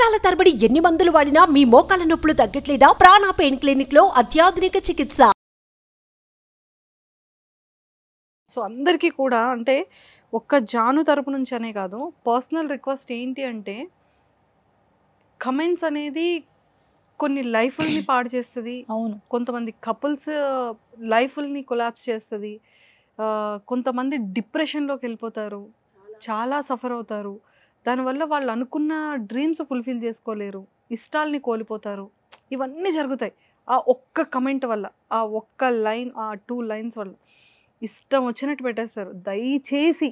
సంవత్సరాల తరబడి ఎన్ని మందులు వాడినా మీ మోకాల నొప్పులు తగ్గట్లేదా? ప్రాణ పెయిన్ క్లినిక్ లో అత్యాధునిక చికిత్స. సో అందరికీ కూడా అంటే ఒక్క జాను తరపు నుంచి అనే కాదు, పర్సనల్ రిక్వెస్ట్ ఏంటి అంటే, కమెంట్స్ అనేది కొన్ని లైఫ్ని పాడు చేస్తుంది. అవును, కొంతమంది కపుల్స్ లైఫ్ని కొలాప్స్ చేస్తుంది. కొంతమంది డిప్రెషన్లోకి వెళ్ళిపోతారు, చాలా సఫర్ అవుతారు. దానివల్ల వాళ్ళు అనుకున్న డ్రీమ్స్ ఫుల్ఫిల్ చేసుకోలేరు, ఇష్టాలని కోల్పోతారు. ఇవన్నీ జరుగుతాయి ఆ ఒక్క కమెంట్ వల్ల, ఆ ఒక్క లైన్, ఆ 2 లైన్స్ వల్ల. ఇష్టం వచ్చినట్టు పెట్టేస్తారు. దయచేసి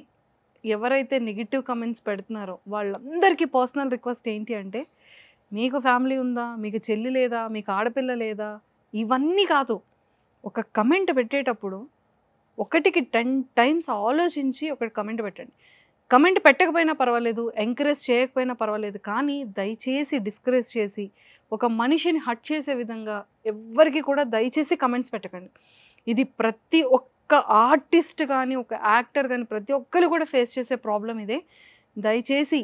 ఎవరైతే నెగిటివ్ కమెంట్స్ పెడుతున్నారో వాళ్ళందరికీ పర్సనల్ రిక్వెస్ట్ ఏంటి అంటే, మీకు ఫ్యామిలీ ఉందా, మీకు చెల్లి లేదా, మీకు ఆడపిల్ల లేదా, ఇవన్నీ కాదు. ఒక కమెంట్ పెట్టేటప్పుడు 1కి 10 టైమ్స్ ఆలోచించి ఒక కమెంట్ పెట్టండి. కమెంట్ పెట్టకపోయినా పర్వాలేదు, ఎంకరేజ్ చేయకపోయినా పర్వాలేదు, కానీ దయచేసి డిస్కరేజ్ చేసి ఒక మనిషిని హర్ట్ చేసే విధంగా ఎవ్వరికి కూడా దయచేసి కమెంట్స్ పెట్టకండి. ఇది ప్రతి ఒక్క ఆర్టిస్ట్ కానీ, ఒక యాక్టర్ కానీ, ప్రతి ఒక్కరు కూడా ఫేస్ చేసే ప్రాబ్లం ఇదే. దయచేసి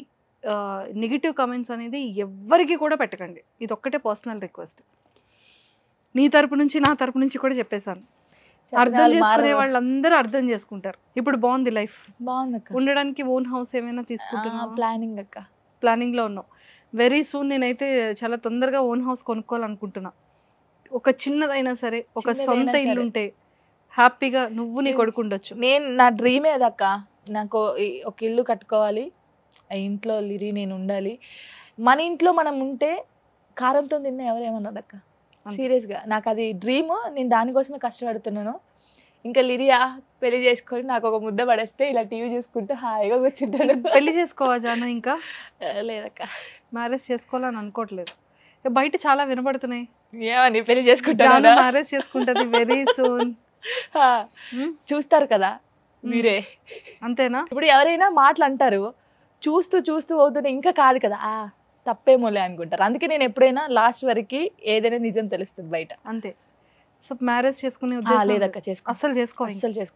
నెగిటివ్ కమెంట్స్ అనేది ఎవ్వరికి కూడా పెట్టకండి. ఇది ఒక్కటే పర్సనల్ రిక్వెస్ట్. నీ తరపు నుంచి నా తరపు నుంచి కూడా చెప్పేశాను. అర్థం చేసుకునే వాళ్ళందరూ అర్థం చేసుకుంటారు. ఇప్పుడు బాగుంది లైఫ్, బాగుంది అక్క. ఉండడానికి ఓన్ హౌస్ ఏమైనా తీసుకుంటున్నా? ప్లానింగ్ అక్క, ప్లానింగ్లో ఉన్నావు. వెరీ సూన్ నేనైతే చాలా తొందరగా ఓన్ హౌస్ కొనుక్కోవాలనుకుంటున్నా. ఒక చిన్నదైనా సరే, ఒక సొంత ఇల్లు ఉంటే హ్యాపీగా నువ్వు నీ కొడుకు ఉండొచ్చు. నా డ్రీమే అదక్క. నాకు ఒక ఇల్లు కట్టుకోవాలి, ఆ ఇంట్లో లిరి నేను ఉండాలి. మన ఇంట్లో మనం ఉంటే కారంతో తిన్న ఎవరేమన్నదక్క. సీరియస్గా నాకు అది డ్రీమ్. నేను దానికోసమే కష్టపడుతున్నాను. ఇంకా లిరియా పెళ్లి చేసుకొని నాకు ఒక ముద్ద పడేస్తే ఇలా టీవీ చూసుకుంటూ హాయిగా కూర్చుంటాను. పెళ్లి చేసుకోవా జాను? ఇంకా లేదక్క, మ్యారేజ్ చేసుకోవాలని అనుకోవట్లేదు. బయట చాలా వినపడుతున్నాయి, ఏమని పెళ్లి చేసుకుంటాను, మ్యారేజ్ చేసుకుంటుంది వెరీ సూన్. చూస్తారు కదా మీరే, అంతేనా? ఇప్పుడు ఎవరైనా మాటలు అంటారు, చూస్తూ చూస్తూ అవుతున్నా ఇంకా కాదు కదా, తప్పేమోలే అనుకుంటారు. అందుకే నేను ఎప్పుడైనా లాస్ట్ వరకు ఏదైనా నిజం తెలుస్తుంది బయట, అంతే. సో మ్యారేజ్ చేసుకునే లేదక్క, అసలు చేసుకో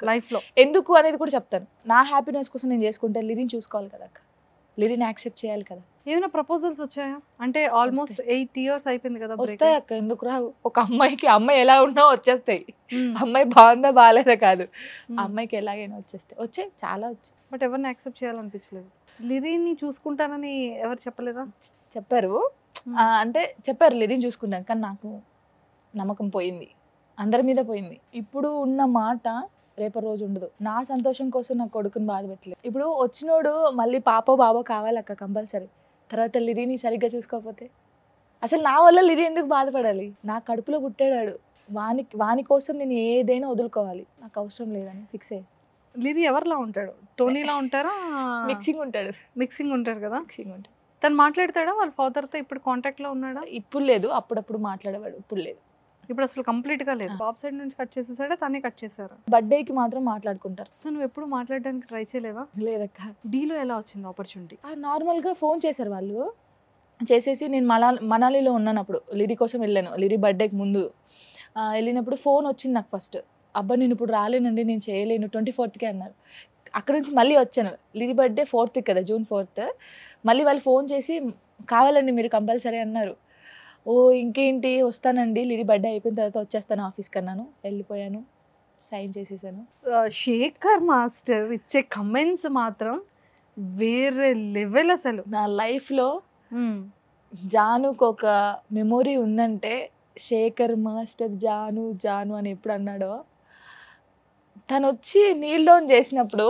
లైఫ్లో. ఎందుకు అనేది కూడా చెప్తాను. నా హ్యాపీనెస్ కోసం నేను చేసుకుంటే లిరిని చూసుకోవాలి కదా అక్క, లిరిని యాక్సెప్ట్ చేయాలి కదా. ఏమైనా ప్రపోజల్స్ వచ్చాయా? అంటే ఆల్మోస్ట్ 8 years అయిపోయింది కదా. వస్తాయి అక్క, ఎందుకు రావు? ఒక అమ్మాయికి అమ్మాయి ఎలా ఉన్నా వచ్చేస్తాయి. అమ్మాయి బాగుందా బాగాలేదా కాదు, అమ్మాయికి ఎలాగైనా వచ్చాయి చాలా వచ్చాయి. బట్ ఎవరిని యాక్సెప్ట్ చేయాలనిపించలేదు. లిరిని చూసుకుంటానని ఎవరు చెప్పలేదా? చెప్పారు, అంటే చెప్పారు లిరిని చూసుకుంటాను, కానీ నాకు నమ్మకం పోయింది, అందరి మీద పోయింది. ఇప్పుడు ఉన్న మాట రేపటి రోజు ఉండదు. నా సంతోషం కోసం నా కొడుకుని బాధ పెట్టలేదు. ఇప్పుడు వచ్చినోడు మళ్ళీ పాపో బాబో కావాలక్క కంపల్సరీ. తర్వాత లిరిని సరిగ్గా చూసుకోకపోతే అసలు నా వల్ల లిరి ఎందుకు బాధపడాలి? నా కడుపులో పుట్టాడు, వాని కోసం నేను ఏదైనా వదులుకోవాలి, నాకు అవసరం లేదని ఫిక్స్ అయ్యి. లిరి ఎవరిలా ఉంటాడు? టోనీలా ఉంటారా? మిక్సింగ్ ఉంటాడు కదా. మిక్సింగ్ ఉంటాడు. తను మాట్లాడతాడా వాళ్ళ ఫాదర్తో? ఇప్పుడు కాంటాక్ట్లో ఉన్నాడా? ఇప్పుడు లేదు, అప్పుడప్పుడు మాట్లాడేవాడు, ఇప్పుడు లేదు. ఇప్పుడు అసలు కంప్లీట్గా లేదు. బాబ్ సైడ్ నుంచి కట్ చేసేసాడా, తనే కట్ చేశారా? బర్త్డేకి మాత్రం మాట్లాడుకుంటారు. సో నువ్వు ఎప్పుడు మాట్లాడడానికి ట్రై చేయలేదా? లేదక్క. డీలో ఎలా వచ్చింది ఆపర్చునిటీ? నార్మల్గా ఫోన్ చేశారు వాళ్ళు, చేసేసి నేను మనాలిలో ఉన్నాను అప్పుడు, లిరి కోసం వెళ్ళాను. లిరి బర్త్డేకి ముందు వెళ్ళినప్పుడు ఫోన్ వచ్చింది నాకు ఫస్ట్. అబ్బా నేను ఇప్పుడు రాలేనండి, నేను చేయలేను, 24th అన్నారు. అక్కడ నుంచి మళ్ళీ వచ్చాను. లిరి బర్త్డే 4th కదా, June 4th. మళ్ళీ వాళ్ళు ఫోన్ చేసి కావాలండి మీరు కంపల్సరీ అన్నారు. ఓ ఇంకేంటి వస్తానండి, లిరి బర్త్డే అయిపోయిన తర్వాత వచ్చేస్తాను ఆఫీస్కి అన్నాను. వెళ్ళిపోయాను, సైన్ చేసేసాను. శేఖర్ మాస్టర్ ఇచ్చే కమెంట్స్ మాత్రం వేరే లెవెల్. అసలు నా లైఫ్లో జానుకు ఒక మెమొరీ ఉందంటే, శేఖర్ మాస్టర్ జాను జాను అని ఎప్పుడు అన్నాడో, తను వచ్చి నీల్ డౌన్ చేసినప్పుడు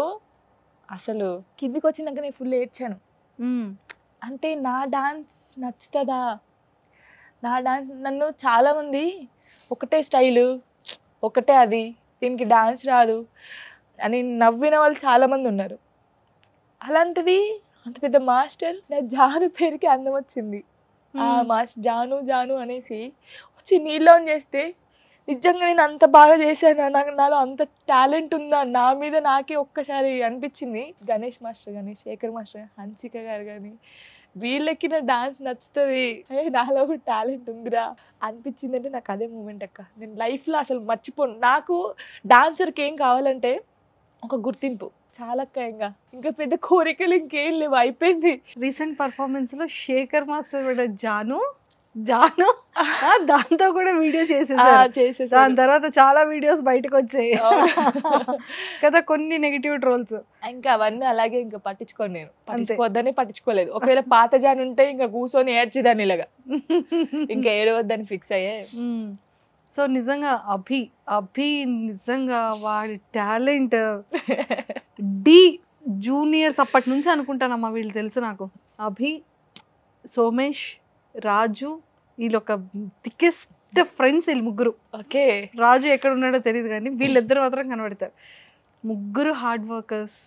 అసలు కిందికి వచ్చినాక నేను ఫుల్ ఏడ్చాను. అంటే నా డాన్స్ నచ్చుతుందా, నా డాన్స్ నన్ను చాలామంది ఒకటే స్టైలు, ఒకటే అది, దీనికి డాన్స్ రాదు అని నవ్విన వాళ్ళు చాలామంది ఉన్నారు. అలాంటిది అంత పెద్ద మాస్టర్ నా జాను పేరుకి అందం వచ్చింది. ఆ మాస్టర్ జాను జాను అనేసి వచ్చి నీళ్ళు ఆన్ చేస్తే నిజంగా నేను అంత బాగా చేశాను, నాలో అంత టాలెంట్ ఉందా, నా మీద నాకే ఒక్కసారి అనిపించింది. గణేష్ మాస్టర్ కానీ, శేఖర్ మాస్టర్, హన్సిక గారు కానీ, వీళ్ళకి నా డాన్స్ నచ్చుతుంది, నాలో ఒక టాలెంట్ ఉందిరా అనిపించింది. అంటే నాకు అదే మూమెంట్ అక్క, నేను లైఫ్లో అసలు మర్చిపోను. నాకు డాన్సర్కి ఏం కావాలంటే ఒక గుర్తింపు. చాలా ఇంకా పెద్ద కోరికలు ఇంకేం లేవు, అయిపోయింది. రీసెంట్ పర్ఫార్మెన్స్ లో శేఖర్ మాస్టర్ కూడా జాను దాంతో కూడా వీడియో చేసేసారు. దాని తర్వాత చాలా వీడియోస్ బయటకు వచ్చాయి కదా, కొన్ని నెగిటివ్ ట్రోల్స్. ఇంకా అవన్నీ అలాగే ఇంకా పట్టించుకోండి, నేను పట్టించుకోవద్దని పట్టించుకోలేదు. ఒకవేళ పాత జాన్ ఉంటే ఇంకా కూర్చొని ఏడ్చేదాన్ని ఇలాగా, ఇంకా ఏడవద్దని ఫిక్స్ అయ్యే. సో నిజంగా అభి నిజంగా వాడి టాలెంట్ డి జూనియర్స్ అప్పటి నుంచి అనుకుంటానమ్మా, వీళ్ళు తెలుసు నాకు. అభి, సోమేష్, రాజు, వీళ్ళు ఒక థికెస్ట్ ఫ్రెండ్స్ వీళ్ళు ముగ్గురు. ఓకే, రాజు ఎక్కడ ఉన్నాడో తెలియదు కానీ వీళ్ళిద్దరు మాత్రం కనబడతారు. ముగ్గురు హార్డ్ వర్కర్స్.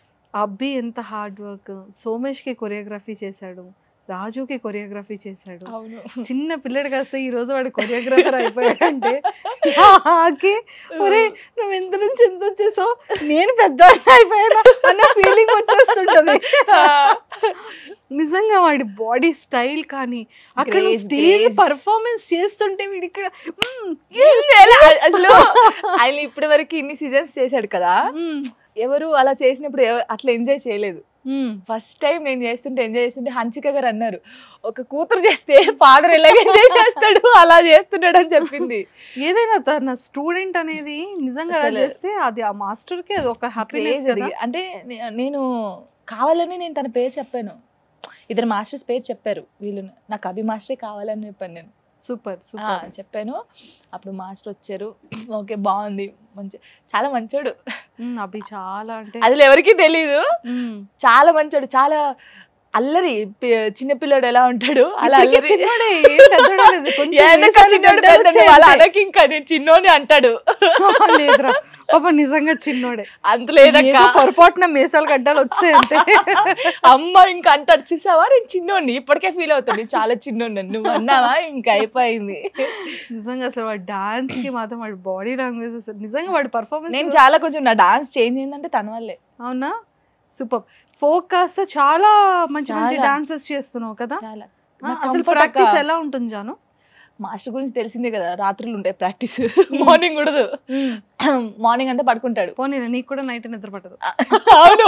అభి ఎంత హార్డ్ వర్క్, సోమేష్కి కొరియోగ్రఫీ చేశాడు, రాజుకి కొరియోగ్రఫీ చేశాడు. చిన్న పిల్లడు కాస్తే ఈ రోజు వాడు కొరియోగ్రాఫర్ అయిపోయాడంటే ఒరే నువ్వు ఎంత నుంచి ఎంత వచ్చేసావు, నేను పెద్ద అయిపోయాను అన్న ఫీలింగ్ వచ్చేస్తుంటది. నిజంగా వాడి బాడీ స్టైల్ కానీ అక్కడ స్టేజ్ పర్ఫార్మెన్స్ చేస్తుంటే వీడి ఇక్కడ అసలు ఆయన ఇప్పటి వరకు ఇన్ని సీజన్స్ చేశాడు కదా, ఎవరు అలా చేసినప్పుడు అట్లా ఎంజాయ్ చేయలేదు. ఫస్ట్ టైం నేను ఎంజాయ్ చేస్తుంటే హన్సిక గారు అన్నారు, ఒక కూతురు చేస్తే ఫాదర్ ఎలాగ ఎంజాయ్ చేస్తాడు అలా చేస్తున్నాడు అని చెప్పింది. ఏదైనా తన స్టూడెంట్ అనేది నిజంగా చేస్తే అది ఆ మాస్టర్ కి అది ఒక హ్యాపీనెస్. అంటే నేను కావాలని నేను తన పేరు చెప్పాను, ఇద్దరు మాస్టర్స్ పేరు చెప్పారు వీళ్ళు, నాకు అభి మాస్టరే కావాలని చెప్పాను నేను. సూపర్ చెప్పాను. అప్పుడు మాస్టర్ వచ్చారు, ఓకే బాగుంది, చాలా మంచోడు అభి. చాలా అంటే అసలు ఎవరికి తెలీదు, చాలా మంచోడు, చాలా అల్లరి. చిన్నపిల్లడు ఎలా ఉంటాడు అలా ఇంకా నేను చిన్నోని అంటాడు. లేదురా పాప నిజంగా చిన్నోడే, అంత లేదా పొరపాటున మీసాలు గడ్డాలు వచ్చాయి అంతే. అమ్మ ఇంకా అంటాడు, చూసావా నేను చిన్నోడిని, ఇప్పటికే ఫీల్ అవుతుంది చాలా చిన్నోడిని, నువ్వు అన్నావా ఇంకా అయిపోయింది. నిజంగా అసలు వాడి డాన్స్ కి మాత్రం వాడి బాడీ లాంగ్వేజ్ అసలు నిజంగా వాడి పర్ఫార్మెన్స్. నేను చాలా కొంచెం నా డాన్స్ చేంజ్ అయిందంటే తన వల్లే. అవునా, సూపర్. ఫోక్ కాస్త చాలా మంచి మంచి డాన్సెస్ చేస్తున్నావు కదా. అసలు ప్రాక్టీస్ ఎలా ఉంటుంది జాను? మాస్టర్ గురించి తెలిసిందే కదా, రాత్రులు ఉంటాయి ప్రాక్టీస్, మార్నింగ్ ఉండదు. మార్నింగ్ అంతా పడుకుంటాడు. పోనీ నీకు కూడా నైట్ నిద్ర పట్టదు. అవును,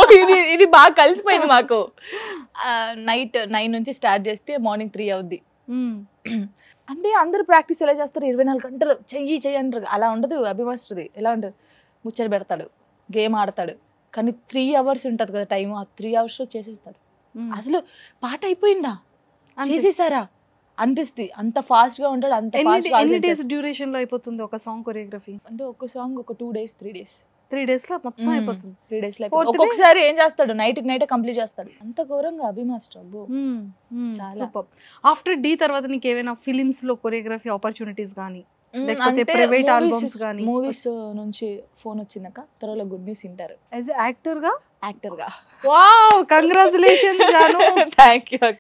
ఇది బాగా కలిసిపోయింది మాకు. నైట్ 9 నుంచి స్టార్ట్ చేస్తే మార్నింగ్ 3 అవుద్ది. అంటే అందరు ప్రాక్టీస్ ఎలా చేస్తారు, 24 గంటలు చెయ్యి అంటారు, అలా ఉండదు. అభి మాస్టర్ది ఎలా ఉంటుంది, ముచ్చట పెడతాడు, గేమ్ ఆడతాడు, కానీ 3 hours ఉంటుంది కదా టైం, ఆ 3 hours చేసేస్తాడు. అసలు పాట అయిపోయిందా, చేసేసారా అనిపిస్తుంది, అంత ఫాస్ట్ గా ఉంటాడు. అంత ఎన్ని డేస్ డ్యూరేషన్ లో అయిపోతుంది ఒక సాంగ్ కొరియోగ్రఫీ? అంటే ఒక సాంగ్ ఒక 2 days 3 days 3 days లో మొత్తం అయిపోతుంది. 3 days లో ఒక్కొక్కసారి ఏం చేస్తాడు, నైట్ కంప్లీట్ చేస్తాడు. అంత ఘోరంగా అభి మాస్టర్. సూపర్. ఆఫ్టర్ డి తర్వాత నీకు ఏమైనా ఫిలిమ్స్ లో కొరియోగ్రఫీ ఆపర్చునిటీస్ కానీ లేకపోతే ప్రైవేట్ ఆల్బమ్స్ కానీ? మూవీస్ నుంచి ఫోన్ వచ్చినాక త్వరలో గుడ్ న్యూస్ వింటారు. యాజ్ యాక్టర్ గా wow, congratulations Janu. Thank you.